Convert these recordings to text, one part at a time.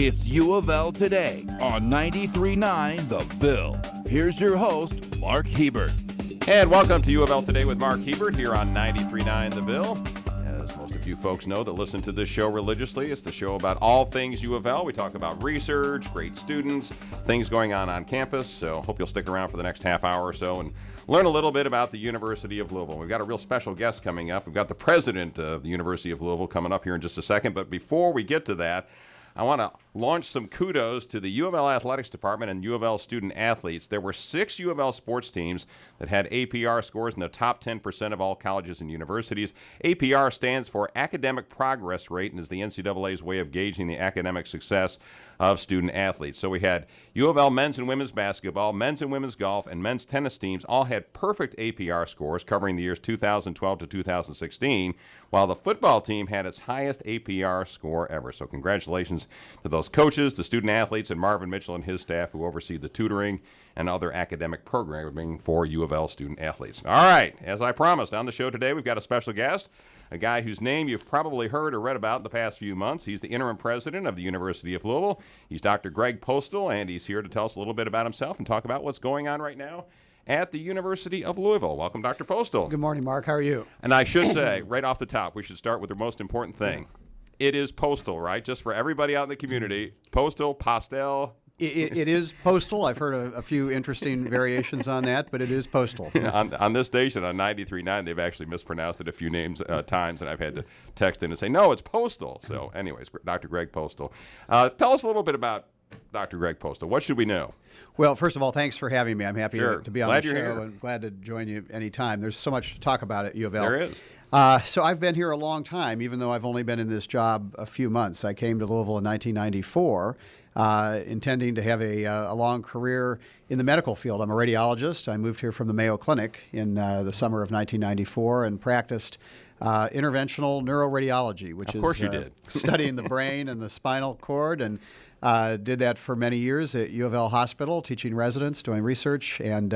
It's U of L Today on 93.9 The Ville. Here's your host, Mark Hebert. And welcome to U of L Today with Mark Hebert here on 93.9 The Ville. As most of you folks know that listen to this show religiously, it's the show about all things U of L. We talk about research, great students, things going on campus. So hope you'll stick around for the next half hour or so and learn a little bit about the University of Louisville. We've got a real special guest coming up. We've got the president of the University of Louisville coming up here in just a second. But before we get to that, I want to launch some kudos to the U of L Athletics Department and U of L student athletes. There were 6 U of L sports teams that had APR scores in the top 10% of all colleges and universities. APR stands for Academic Progress Rate and is the NCAA's way of gauging the academic success of student athletes. So we had U of L men's and women's basketball, men's and women's golf, and men's tennis teams all had perfect APR scores covering the years 2012 to 2016, while the football team had its highest APR score ever. So congratulations to those coaches, the student athletes, and Marvin Mitchell and his staff who oversee the tutoring and other academic programming for U of L student athletes. All right, as I promised, on the show today we've got a special guest, a guy whose name you've probably heard or read about in the past few months. He's the interim president of the University of Louisville. He's Dr. Greg Postel, and he's here to tell us a little bit about himself and talk about what's going on right now at the University of Louisville. Welcome, Dr. Postel. Good morning, Mark. How are you? And I should say, right off the top, we should start with the most important thing. It is Postel, right? Just for everybody out in the community. Postel, Postel. It is Postel. I've heard a few interesting variations on that, but it is Postel. on this station, on 93.9, they've actually mispronounced it a few times, and I've had to text in and say, no, it's Postel. So anyways, Dr. Greg Postel. Tell us a little bit about Dr. Greg Postel. What should we know? Well, first of all, thanks for having me. I'm happy to be on Glad the you're show here. and glad to join you anytime. There's so much to talk about at U of L. There is. So I've been here a long time, even though I've only been in this job a few months. I came to Louisville in 1994, intending to have a long career in the medical field. I'm a radiologist. I moved here from the Mayo Clinic in the summer of 1994 and practiced interventional neuroradiology, which of course is you did. studying the brain and the spinal cord, and did that for many years at UofL Hospital, teaching residents, doing research, and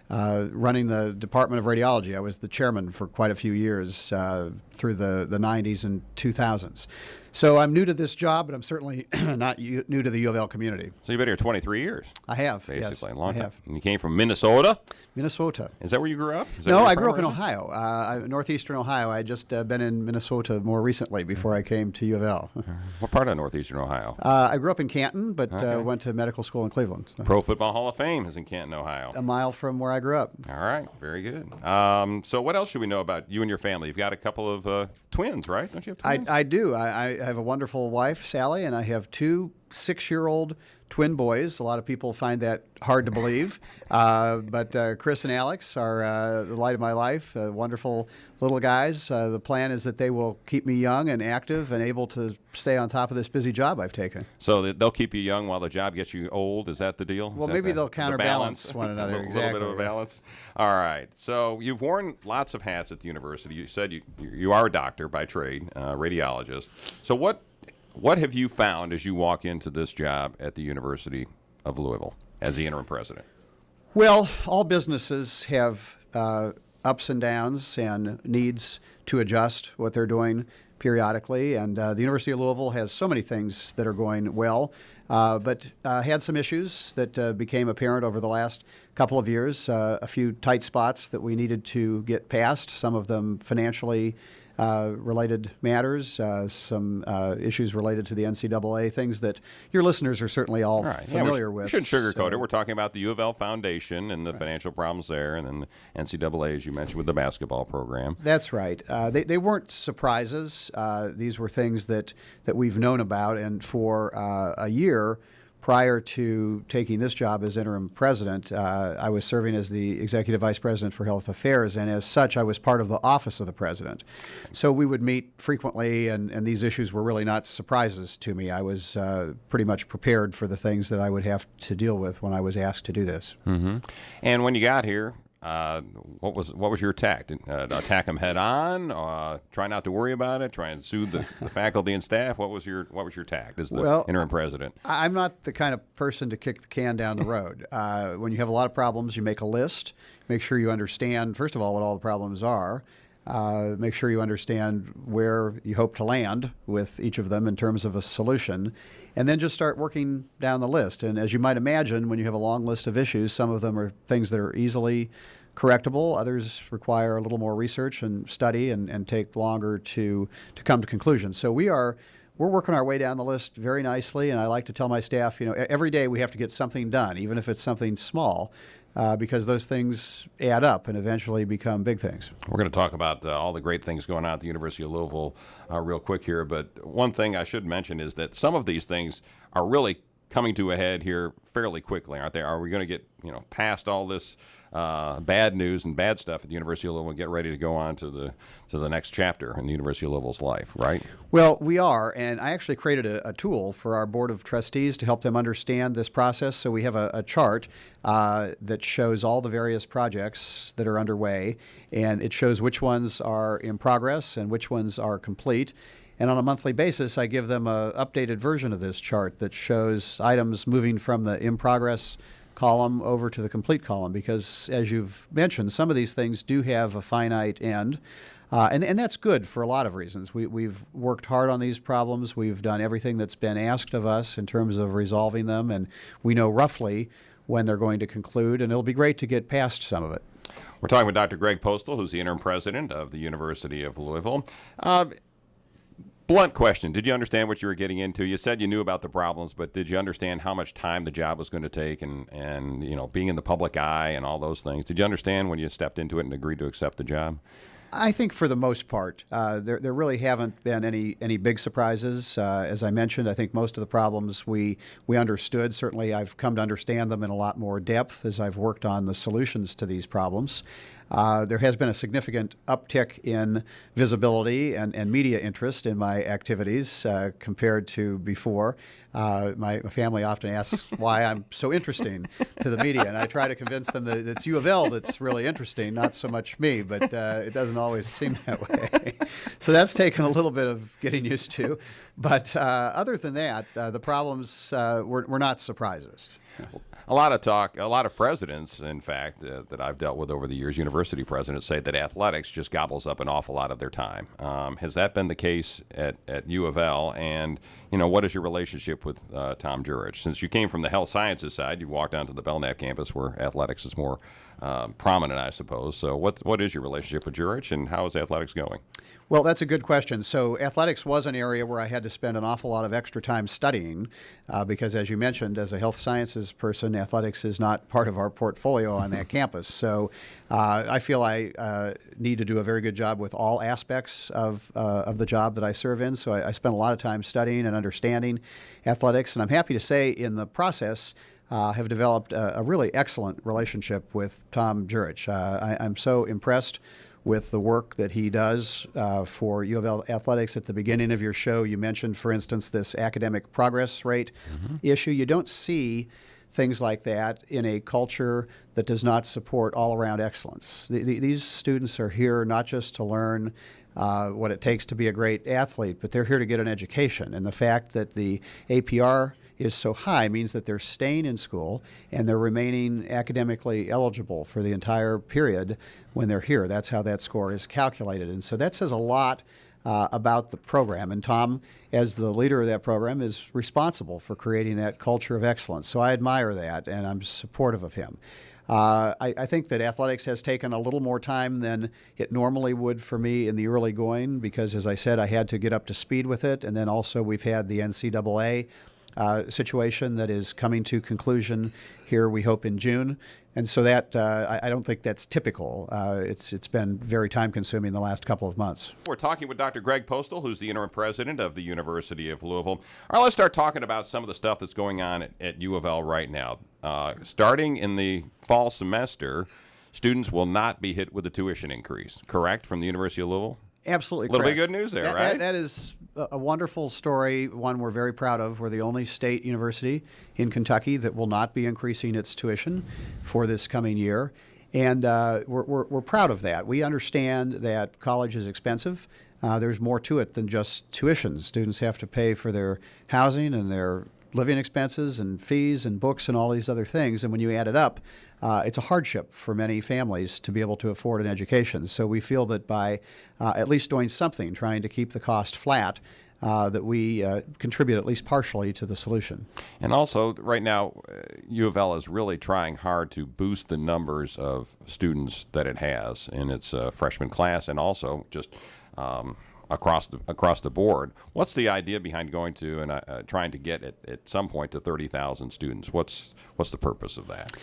running the Department of Radiology. I was the chairman for quite a few years through the 90s and 2000s. So I'm new to this job, but I'm certainly not new to the U of L community. So you've been here 23 years. I have, basically, yes, a long I time. have. And you came from Minnesota? Minnesota. Is that where you grew up? No, I grew up in Ohio, northeastern Ohio. I just been in Minnesota more recently before I came to U of L. What part of northeastern Ohio? I grew up in Canton, but went to medical school in Cleveland. So. Pro Football Hall of Fame is in Canton, Ohio. A mile from where I grew up. All right, very good. So what else should we know about you and your family? You've got a couple of twins, right? Don't you have twins? I do. I have a wonderful wife, Sally, and I have 2 6-year-old twin boys. A lot of people find that hard to believe. But Chris and Alex are the light of my life, wonderful little guys. The plan is that they will keep me young and active and able to stay on top of this busy job I've taken. So they'll keep you young while the job gets you old? Is that the deal? Well, maybe they'll counterbalance one another. A exactly. little bit of a balance. All right. So you've worn lots of hats at the university. You said you are a doctor by trade, radiologist. So what have you found as you walk into this job at the University of Louisville as the interim president? Well, all businesses have ups and downs and needs to adjust what they're doing periodically. And the University of Louisville has so many things that are going well, but had some issues that became apparent over the last couple of years. A few tight spots that we needed to get past, some of them financially related matters, some issues related to the NCAA, things that your listeners are certainly all familiar with. We shouldn't sugarcoat it. We're talking about the U of L Foundation and the financial problems there, and then the NCAA, as you mentioned, with the basketball program. That's right. They weren't surprises. These were things that we've known about, and for a year prior to taking this job as interim president, I was serving as the executive vice president for health affairs, and as such, I was part of the office of the president. So we would meet frequently, and these issues were really not surprises to me. I was pretty much prepared for the things that I would have to deal with when I was asked to do this. Mm-hmm. And when you got here, what was your tact? Attack them head on? Try not to worry about it? Try and soothe the faculty and staff? What was your tact as the interim president? I'm not the kind of person to kick the can down the road. When you have a lot of problems, you make a list, make sure you understand, first of all, what all the problems are. make sure you understand where you hope to land with each of them in terms of a solution, and then just start working down the list. And as you might imagine, when you have a long list of issues, some of them are things that are easily correctable. Others require a little more research and study and take longer to come to conclusions. So we're working our way down the list very nicely, and I like to tell my staff, every day we have to get something done, even if it's something small, because those things add up and eventually become big things. We're going to talk about all the great things going on at the University of Louisville real quick here, but one thing I should mention is that some of these things are really coming to a head here fairly quickly, aren't they? Are we going to get past all this bad news and bad stuff at the University of Louisville and get ready to go on to the next chapter in the University of Louisville's life, right? Well, we are, and I actually created a tool for our Board of Trustees to help them understand this process. So we have a chart that shows all the various projects that are underway, and it shows which ones are in progress and which ones are complete. And on a monthly basis, I give them an updated version of this chart that shows items moving from the in progress column over to the complete column, because as you've mentioned, some of these things do have a finite end. And that's good for a lot of reasons. We've worked hard on these problems. We've done everything that's been asked of us in terms of resolving them, and we know roughly when they're going to conclude, and it'll be great to get past some of it. We're talking with Dr. Greg Postel, who's the interim president of the University of Louisville. Blunt question. Did you understand what you were getting into? You said you knew about the problems, but did you understand how much time the job was going to take and being in the public eye and all those things? Did you understand when you stepped into it and agreed to accept the job? I think for the most part, there really haven't been any big surprises. As I mentioned, I think most of the problems we understood. Certainly, I've come to understand them in a lot more depth as I've worked on the solutions to these problems. There has been a significant uptick in visibility and media interest in my activities compared to before. My family often asks why I'm so interesting to the media, and I try to convince them that it's UofL that's really interesting, not so much me, but it doesn't always seem that way. So that's taken a little bit of getting used to. But other than that, the problems were not surprises. A lot of talk, a lot of presidents, in fact, that I've dealt with over the years, university presidents, say that athletics just gobbles up an awful lot of their time. Has that been the case at UofL? And, what is your relationship with Tom Jurich? Since you came from the health sciences side, you walked onto the Belknap campus where athletics is more prominent, I suppose. So what is your relationship with Jurich, and how is athletics going? Well, that's a good question. So athletics was an area where I had to spend an awful lot of extra time studying because, as you mentioned, as a health sciences person, athletics is not part of our portfolio on that campus. So I feel I need to do a very good job with all aspects of the job that I serve in. So I spent a lot of time studying and understanding athletics, and I'm happy to say in the process have developed a really excellent relationship with Tom Jurich. I'm so impressed with the work that he does for UofL athletics. At the beginning of your show, you mentioned, for instance, this academic progress rate issue. You don't see things like that in a culture that does not support all-around excellence. These students are here not just to learn what it takes to be a great athlete, but they're here to get an education. And the fact that the APR is so high means that they're staying in school and they're remaining academically eligible for the entire period when they're here. That's how that score is calculated. And so that says a lot about the program. And Tom, as the leader of that program, is responsible for creating that culture of excellence. So I admire that, and I'm supportive of him. I think that athletics has taken a little more time than it normally would for me in the early going because, as I said, I had to get up to speed with it. And then also we've had the NCAA situation that is coming to conclusion here, we hope, in June. And so that I don't think that's typical. It's been very time-consuming the last couple of months. We're talking with Dr. Greg Postel, who's the interim president of the University of Louisville. All right, let's start talking about some of the stuff that's going on at UofL right now. Starting in the fall semester, students will not be hit with a tuition increase, correct, from the University of Louisville? Absolutely correct. A little bit bit good news there, right? That is a wonderful story, one we're very proud of. We're the only state university in Kentucky that will not be increasing its tuition for this coming year. And we're proud of that. We understand that college is expensive. There's more to it than just tuition. Students have to pay for their housing and their living expenses and fees and books and all these other things. And when you add it up, it's a hardship for many families to be able to afford an education. So we feel that by at least doing something, trying to keep the cost flat, that we contribute at least partially to the solution. And also, right now, U of L is really trying hard to boost the numbers of students that it has in its freshman class, and also just across the board. What's the idea behind going to and trying to get it at some point to 30,000 students? What's the purpose of that?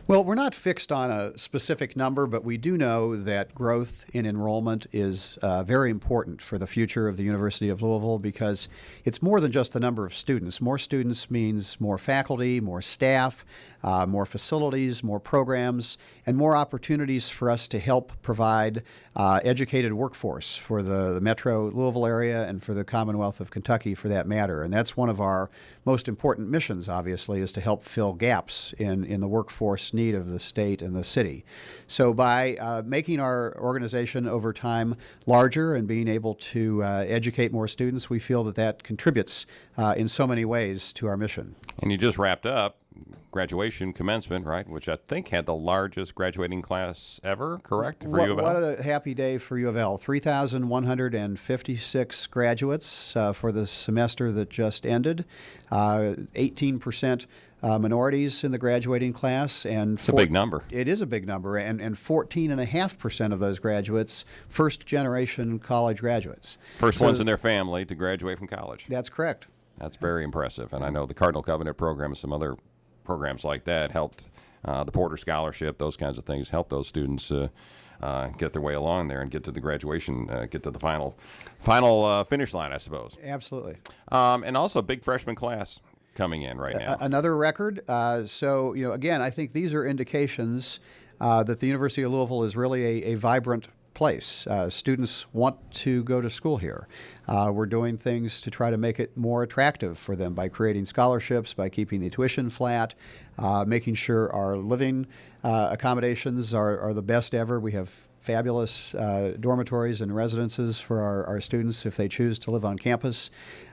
Well, we're not fixed on a specific number, but we do know that growth in enrollment is very important for the future of the University of Louisville, because it's more than just the number of students. More students means more faculty, more staff, more facilities, more programs, and more opportunities for us to help provide educated workforce for the metro Louisville area and for the Commonwealth of Kentucky, for that matter. And that's one of our most important missions, obviously, is to help fill gaps in the workforce need of the state and the city. So by making our organization over time larger and being able to educate more students, we feel that that contributes in so many ways to our mission. And you just wrapped up graduation commencement, right, which I think had the largest graduating class ever, correct, for U of L? What a happy day for U of L. 3,156 graduates for the semester that just ended, 18% minorities in the graduating class. And it's a big number. It is a big number, and 14.5% of those graduates, first-generation college graduates. First ones in their family to graduate from college. That's correct. That's very impressive. And I know the Cardinal Covenant program and some other programs like that helped, the Porter Scholarship, those kinds of things, help those students get their way along there and get to the graduation, get to the final finish line, I suppose. Absolutely. And also big freshman class coming in right now. Another record. So, again, I think these are indications that the University of Louisville is really a vibrant place. Students want to go to school here. We're doing things to try to make it more attractive for them by creating scholarships, by keeping the tuition flat, making sure our living accommodations are the best ever. We have fabulous dormitories and residences for our students if they choose to live on campus.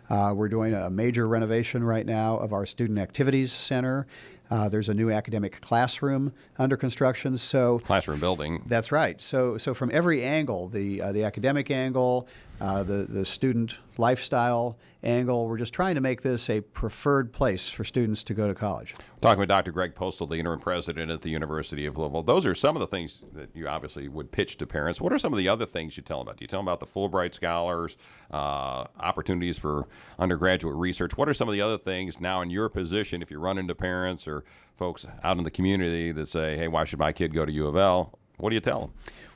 We're doing a major renovation right now of our Student Activities Center. There's a new academic classroom under construction. So classroom building. That's right. So from every angle, the academic angle, the student lifestyle angle, we're just trying to make this a preferred place for students to go to college. Talking with Dr. Greg Postel, the interim president at the University of Louisville. Those are some of the things that you obviously would pitch to parents. What are some of the other things you tell them about? Do you tell them about the Fulbright scholars, opportunities for undergraduate research? What are some of the other things now in your position, if you run into parents or folks out in the community that say, hey, why should my kid go to U of L? What do you tell them?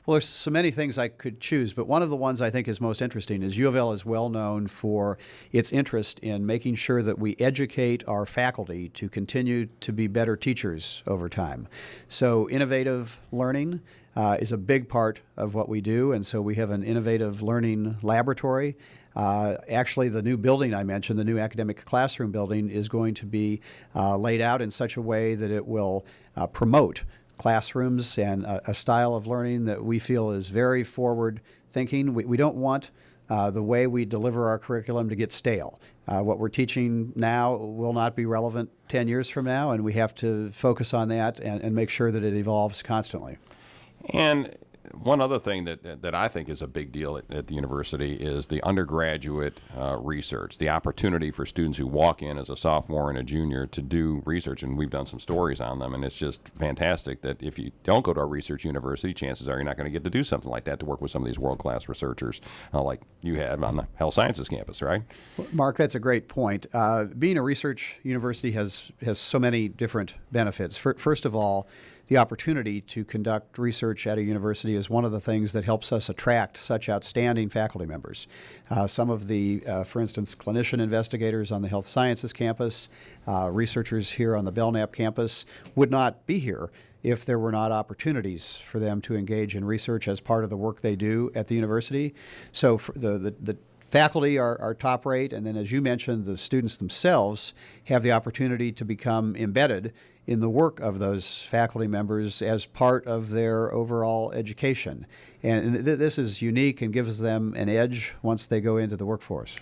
Well, there's so many things I could choose, but one of the ones I think is most interesting is U of L is well known for its interest in making sure that we educate our faculty to continue to be better teachers over time. So innovative learning is a big part of what we do, and so we have an innovative learning laboratory. Actually, the new building I mentioned, the new academic classroom building, is going to be laid out in such a way that it will promote classrooms and a style of learning that we feel is very forward-thinking. We don't want the way we deliver our curriculum to get stale. What we're teaching now will not be relevant 10 years from now, and we have to focus on that and make sure that it evolves constantly. And one other thing that I think is a big deal at the university is the undergraduate research, the opportunity for students who walk in as a sophomore and a junior to do research, and we've done some stories on them, and it's just fantastic that if you don't go to a research university, chances are you're not going to get to do something like that, to work with some of these world-class researchers like you had on the health sciences campus, right? Mark, that's a great point. Being a research university has so many different benefits. First of all, the opportunity to conduct research at a university is one of the things that helps us attract such outstanding faculty members. Some of the, for instance, clinician investigators on the health sciences campus, researchers here on the Belknap campus would not be here if there were not opportunities for them to engage in research as part of the work they do at the university. So for the faculty are top rate, and then, as you mentioned, the students themselves have the opportunity to become embedded in the work of those faculty members as part of their overall education. And this is unique and gives them an edge once they go into the workforce.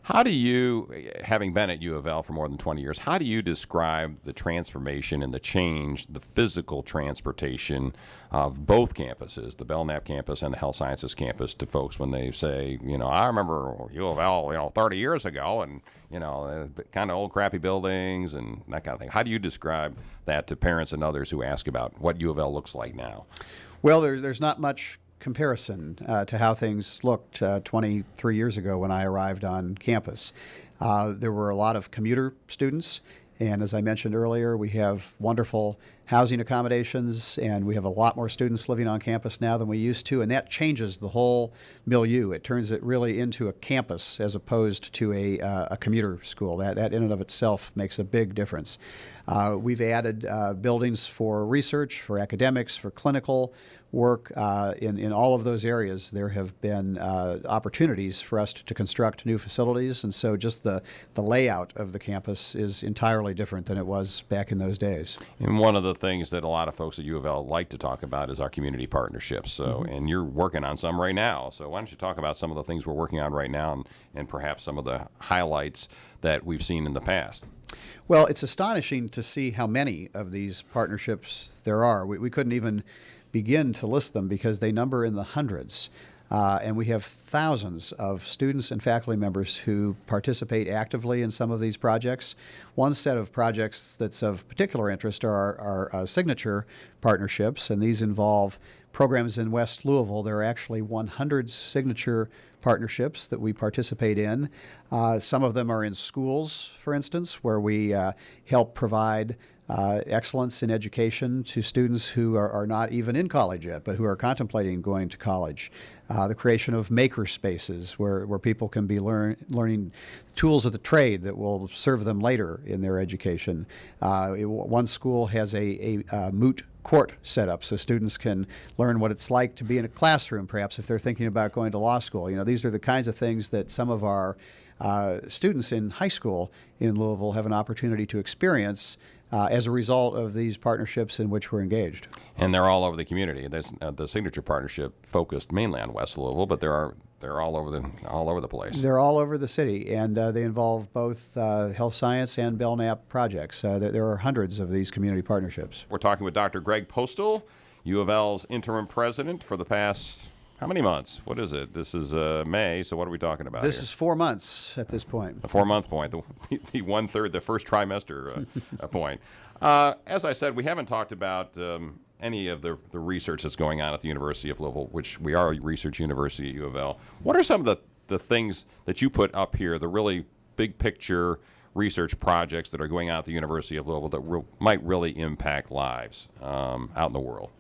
How do you, having been at U of L for more than 20 years, how do you describe the transformation and the change, the physical transportation of both campuses, the Belknap campus and the Health Sciences campus, to folks when they say, I remember U of L, 30 years ago, and, kind of old crappy buildings and that kind of thing. How do you describe that to parents and others who ask about what U of L looks like now? Well, there's not much comparison to how things looked 23 years ago when I arrived on campus. There were a lot of commuter students, and as I mentioned earlier, we have wonderful housing accommodations, and we have a lot more students living on campus now than we used to, and that changes the whole milieu. It turns it really into a campus as opposed to a commuter school. That in and of itself makes a big difference. We've added buildings for research, for academics, for clinical work. In all of those areas, there have been opportunities for us to construct new facilities, and so just the layout of the campus is entirely different than it was back in those days. And one of the things that a lot of folks at U of L like to talk about is our community partnerships. So, and you're working on some right now. So why don't you talk about some of the things we're working on right now and perhaps some of the highlights that we've seen in the past? Well, it's astonishing to see how many of these partnerships there are. We couldn't even begin to list them because they number in the hundreds. And we have thousands of students and faculty members who participate actively in some of these projects. One set of projects that's of particular interest are our signature partnerships, and these involve programs in West Louisville. There are actually 100 signature partnerships that we participate in. Some of them are in schools, for instance, where we help provide excellence in education to students who are not even in college yet, but who are contemplating going to college. The creation of maker spaces where people can be learning tools of the trade that will serve them later in their education. One school has a moot court set up so students can learn what it's like to be in a classroom, perhaps if they're thinking about going to law school. These are the kinds of things that some of our students in high school in Louisville have an opportunity to experience as a result of these partnerships in which we're engaged. And they're all over the community. The signature partnership focused mainly on West Louisville, but they're all over the place. They're all over the city, and they involve both health science and Belknap projects. There are hundreds of these community partnerships. We're talking with Dr. Greg Postel, U of L's interim president for the past, how many months? What is it? This is May, so what are we talking about This here? is 4 months at this point. The 4-month point, the 1/3, the first trimester point. As I said, we haven't talked about any of the research that's going on at the University of Louisville, which we are a research university at U of L. What are some of the things that you put up here, the really big picture research projects that are going on at the University of Louisville that might really impact lives out in the world?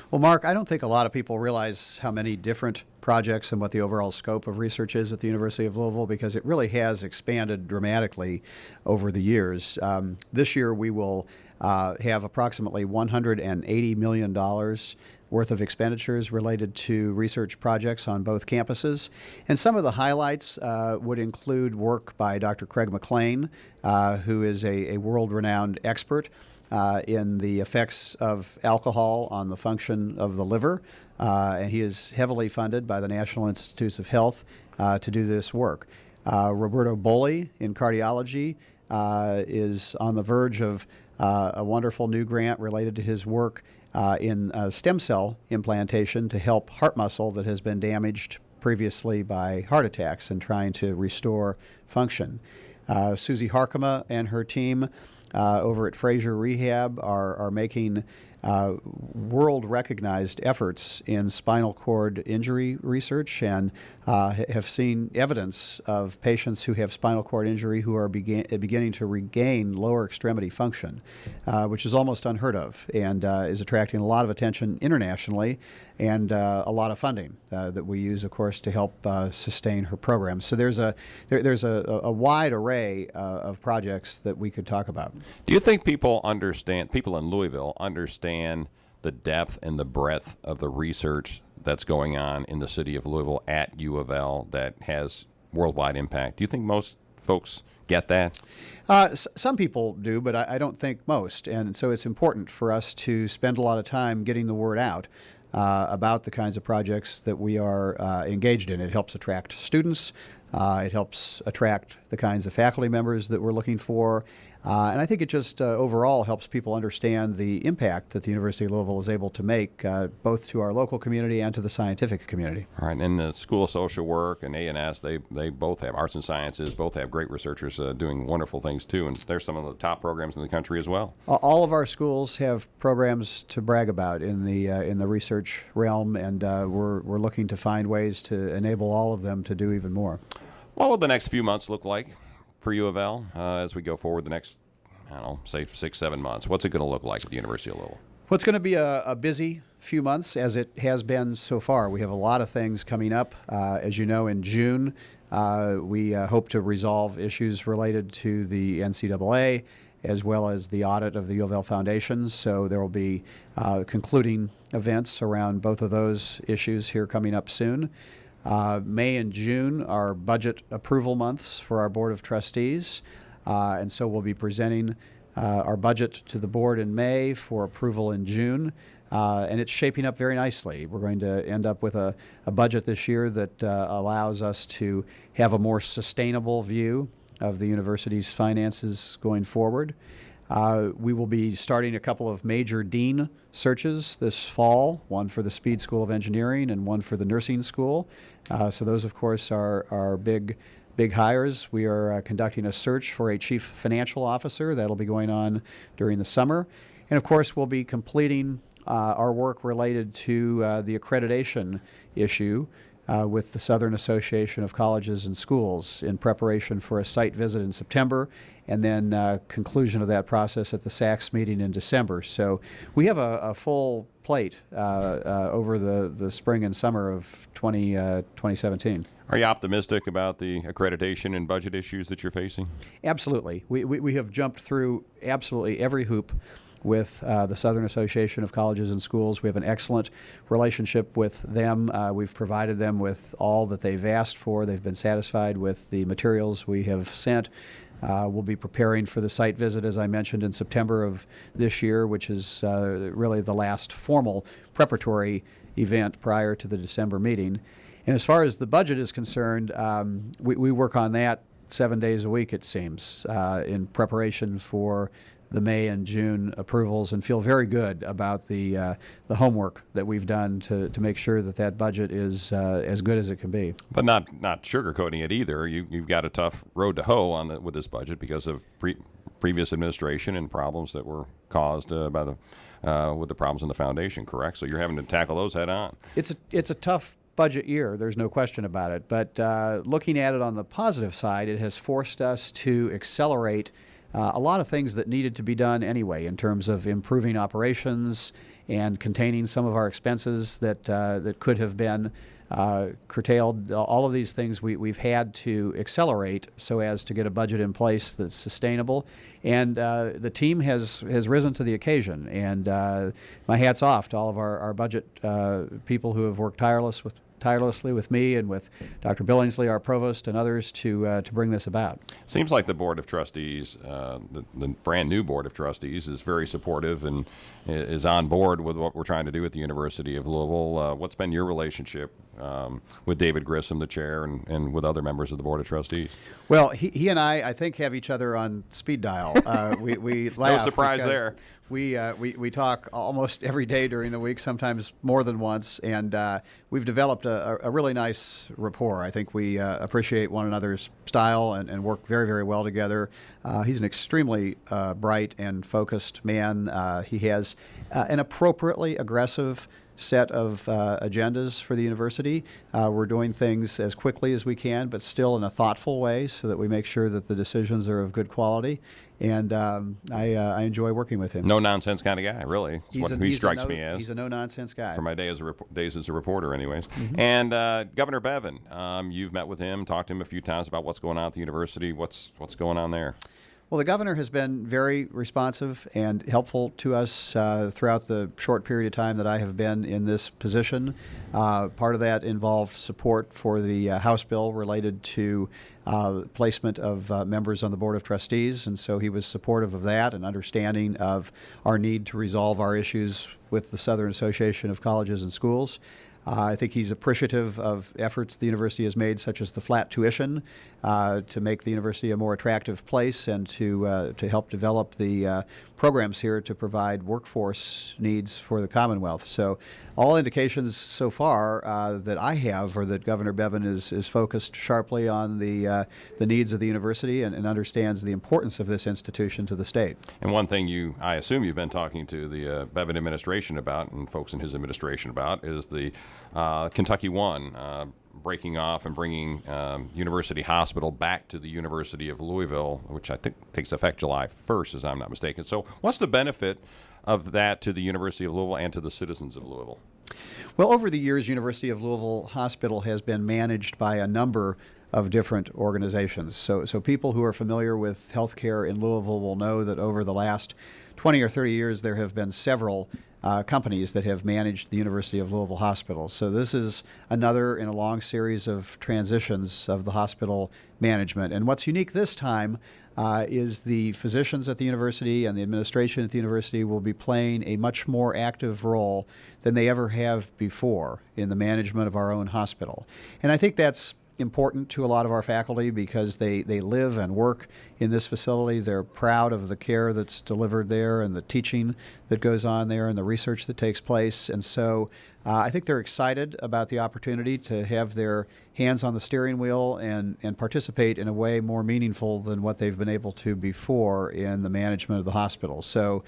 Well, Mark, I don't think a lot of people realize how many different projects and what the overall scope of research is at the University of Louisville, because it really has expanded dramatically over the years. This year we will have approximately $180 million worth of expenditures related to research projects on both campuses. And some of the highlights would include work by Dr. Craig McLean, who is a world-renowned expert in the effects of alcohol on the function of the liver. And he is heavily funded by the National Institutes of Health to do this work. Roberto Bolli in cardiology is on the verge of a wonderful new grant related to his work in stem cell implantation to help heart muscle that has been damaged previously by heart attacks and trying to restore function. Susie Harkema and her team over at Fraser Rehab are making world-recognized efforts in spinal cord injury research and have seen evidence of patients who have spinal cord injury who are beginning to regain lower extremity function, which is almost unheard of and is attracting a lot of attention internationally and a lot of funding that we use, of course, to help sustain her program. So there's a wide array of projects that we could talk about. Do you think people in Louisville understand the depth and the breadth of the research that's going on in the city of Louisville at U of L that has worldwide impact? Do you think most folks get that? Some people do, but I don't think most. And so it's important for us to spend a lot of time getting the word out about the kinds of projects that we are engaged in. It helps attract students. It helps attract the kinds of faculty members that we're looking for. And I think it just overall helps people understand the impact that the University of Louisville is able to make, both to our local community and to the scientific community. All right, and the School of Social Work and A&S, they both have arts and sciences, both have great researchers doing wonderful things too, and they're some of the top programs in the country as well. All of our schools have programs to brag about in the research realm, and we're looking to find ways to enable all of them to do even more. What will the next few months look like for U of L as we go forward the next, I don't know, say 6-7 months? What's it going to look like at the University of Louisville? Well, it's going to be a busy few months, as it has been so far. We have a lot of things coming up. As you know, in June, we hope to resolve issues related to the NCAA, as well as the audit of the UofL Foundation. So there will be concluding events around both of those issues here coming up soon. May and June are budget approval months for our Board of Trustees, and so we'll be presenting our budget to the board in May for approval in June, and it's shaping up very nicely. We're going to end up with a budget this year that allows us to have a more sustainable view of the university's finances going forward. We will be starting a couple of major dean searches this fall, one for the Speed School of Engineering and one for the Nursing School. So those, of course, are big hires. We are conducting a search for a chief financial officer. That'll be going on during the summer. And, of course, we'll be completing our work related to the accreditation issue with the Southern Association of Colleges and Schools in preparation for a site visit in September, and then conclusion of that process at the SACS meeting in December. So we have a full plate over the spring and summer of 2017. Are you optimistic about the accreditation and budget issues that you're facing? Absolutely. We have jumped through absolutely every hoop with the Southern Association of Colleges and Schools. We have an excellent relationship with them. We've provided them with all that they've asked for. They've been satisfied with the materials we have sent. We'll be preparing for the site visit, as I mentioned, in September of this year, which is really the last formal preparatory event prior to the December meeting. And as far as the budget is concerned, we work on that 7 days a week, it seems, in preparation for the May and June approvals, and feel very good about the homework that we've done to make sure that budget is as good as it can be. But not sugarcoating it either. You've got a tough road to hoe with this budget because of previous administration and problems that were caused by with the problems in the foundation. Correct? So you're having to tackle those head on. It's a tough budget year. There's no question about it. But looking at it on the positive side, it has forced us to accelerate a lot of things that needed to be done anyway in terms of improving operations and containing some of our expenses that could have been curtailed. All of these things we've had to accelerate so as to get a budget in place that's sustainable. And the team has risen to the occasion. And my hat's off to all of our budget people who have worked tirelessly with me and with Dr. Billingsley, our provost, and others to bring this about. Seems like the Board of Trustees, the brand new Board of Trustees, is very supportive and is on board with what we're trying to do at the University of Louisville. What's been your relationship with David Grissom, the chair, and with other members of the Board of Trustees? Well, he and I think, have each other on speed dial. We laugh. No surprise there. We talk almost every day during the week, sometimes more than once, and we've developed a really nice rapport. I think we appreciate one another's style and work very, very well together. He's an extremely bright and focused man. He has an appropriately aggressive set of agendas for the university. We're doing things as quickly as we can, but still in a thoughtful way so that we make sure that the decisions are of good quality. And I enjoy working with him. No-nonsense kind of guy, really. He strikes me as. He's a no-nonsense guy. For my days as a reporter, anyways. Mm-hmm. And Governor Bevin, you've met with him, talked to him a few times about what's going on at the university. What's going on there? Well, the governor has been very responsive and helpful to us throughout the short period of time that I have been in this position. Part of that involved support for the House bill related to placement of members on the Board of Trustees, and so he was supportive of that and understanding of our need to resolve our issues with the Southern Association of Colleges and Schools. I think he's appreciative of efforts the university has made, such as the flat tuition, to make the university a more attractive place and to help develop the programs here to provide workforce needs for the Commonwealth. So all indications so far that I have are that Governor Bevin is focused sharply on the needs of the university and understands the importance of this institution to the state. And one thing I assume you've been talking to the Bevin administration about and folks in his administration about is the Kentucky One breaking off and bringing University Hospital back to the University of Louisville, which I think takes effect July 1st, as I'm not mistaken. So what's the benefit of that to the University of Louisville and to the citizens of Louisville? Well, over the years, University of Louisville Hospital has been managed by a number of different organizations. So people who are familiar with healthcare in Louisville will know that over the last 20 or 30 years, there have been several companies that have managed the University of Louisville Hospital. So this is another in a long series of transitions of the hospital management. And what's unique this time is the physicians at the university and the administration at the university will be playing a much more active role than they ever have before in the management of our own hospital. And I think that's important to a lot of our faculty because they live and work in this facility. They're proud of the care that's delivered there and the teaching that goes on there and the research that takes place. And so I think they're excited about the opportunity to have their hands on the steering wheel and participate in a way more meaningful than what they've been able to before in the management of the hospital. So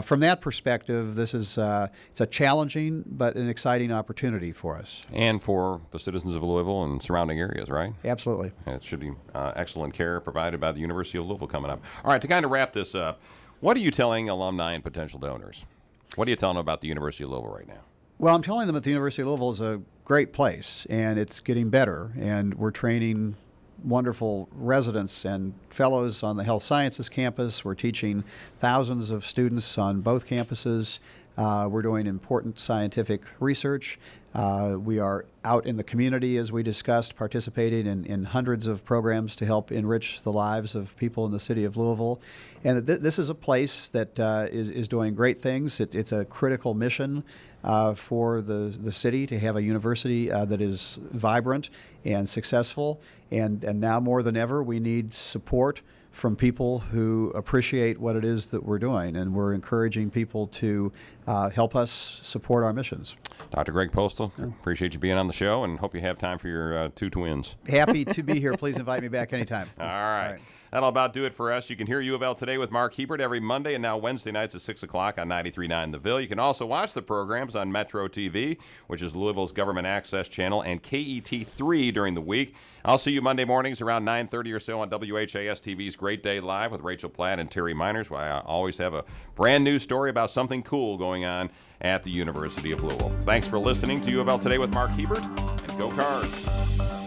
from that perspective, this is it's a challenging but an exciting opportunity for us. And for the citizens of Louisville and surrounding areas, right? Absolutely. And it should be excellent care provided by the University of Louisville coming up. All right, to kind of wrap this up, what are you telling alumni and potential donors? What are you telling them about the University of Louisville right now? Well, I'm telling them that the University of Louisville is a great place, and it's getting better, and we're training wonderful residents and fellows on the health sciences campus. We're teaching thousands of students on both campuses. We're doing important scientific research. We are out in the community, as we discussed, participating in hundreds of programs to help enrich the lives of people in the city of Louisville. And this is a place that is doing great things. It's a critical mission for the city to have a university that is vibrant and successful. And now more than ever, we need support from people who appreciate what it is that we're doing, and we're encouraging people to help us support our missions. Dr. Greg Postel, appreciate you being on the show and hope you have time for your two twins. Happy to be here. Please invite me back anytime. All right. That'll about do it for us. You can hear UofL Today with Mark Hebert every Monday and now Wednesday nights at 6 o'clock on 93.9 The Ville. You can also watch the programs on Metro TV, which is Louisville's government access channel, and KET3 during the week. I'll see you Monday mornings around 9:30 or so on WHAS TV's Great Day Live with Rachel Platt and Terry Miners, where I always have a brand new story about something cool going on at the University of Louisville. Thanks for listening to UofL Today with Mark Hebert, and go Cards.